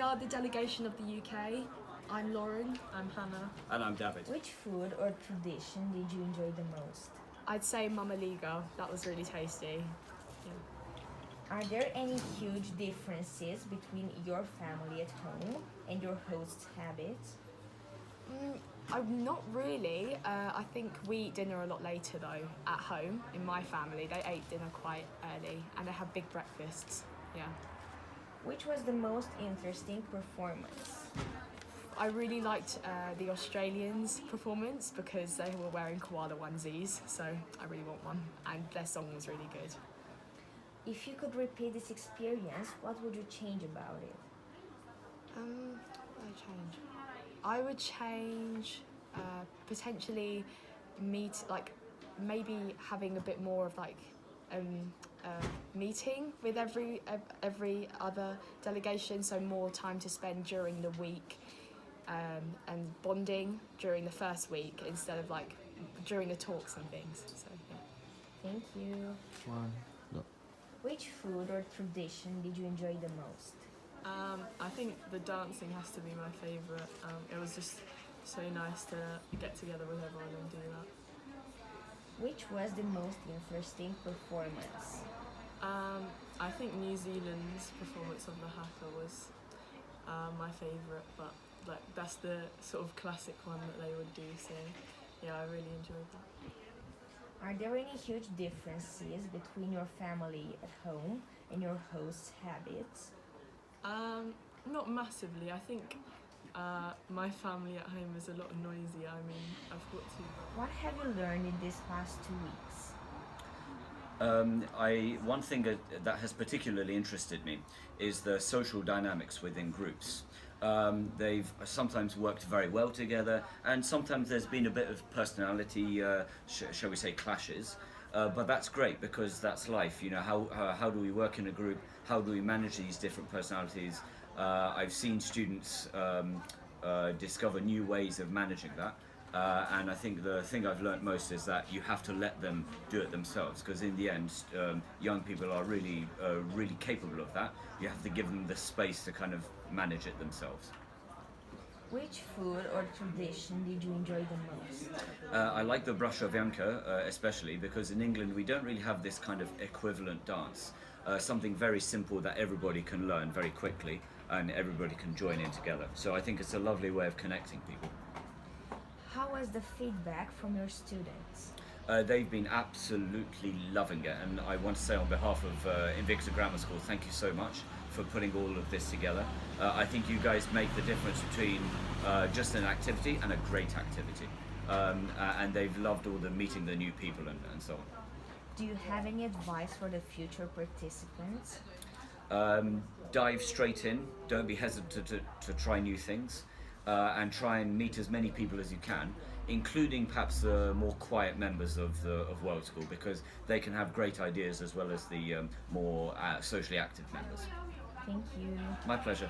are the delegation of the UK. I'm Lauren. I'm Hannah. And I'm David. Which food or tradition did you enjoy the most? I'd say Mama Liga. That was really tasty. Are there any huge differences between your family at home and your host's habits? I'm not really. I think we eat dinner a lot later though at home. In my family, they ate dinner quite early and they have big breakfasts. Yeah. Which was the most interesting performance? I really liked the Australians' performance because they were wearing koala onesies, so I really want one, and their song was really good. If you could repeat this experience, what would you change about it? What would I change? I would change potentially maybe having a bit more of meeting with every other delegation, so more time to spend during the week. And bonding during the first week instead of during the talks and things. So yeah. Thank you. Which food or tradition did you enjoy the most? I think the dancing has to be my favourite. It was just so nice to get together with everyone and do that. Which was the most interesting performance? I think New Zealand's performance of the haka was my favourite, but that's the sort of classic one that they would do, so yeah, I really enjoyed that. Are there any huge differences between your family at home and your host's habits? Not massively. I think my family at home is a lot noisier. I mean, I've got to... What have you learned in these past 2 weeks? One thing that has particularly interested me is the social dynamics within groups. They've sometimes worked very well together, and sometimes there's been a bit of personality, shall we say, clashes. But that's great because that's life. You know, how do we work in a group? How do we manage these different personalities? I've seen students discover new ways of managing that. And I think the thing I've learnt most is that you have to let them do it themselves, because in the end, young people are really capable of that. You have to give them the space to kind of manage it themselves. Which food or tradition did you enjoy the most? I like the Braszowianka especially because in England we don't really have this kind of equivalent dance. Something very simple that everybody can learn very quickly and everybody can join in together. So I think it's a lovely way of connecting people. How was the feedback from your students? They've been absolutely loving it, and I want to say on behalf of Invicta Grammar School, thank you so much for putting all of this together. I think you guys make the difference between just an activity and a great activity, and they've loved all the meeting the new people and so on. Do you have any advice for the future participants? Dive straight in, don't be hesitant to try new things. And try and meet as many people as you can, including perhaps the more quiet members of World School, because they can have great ideas as well as the more socially active members. Thank you. My pleasure.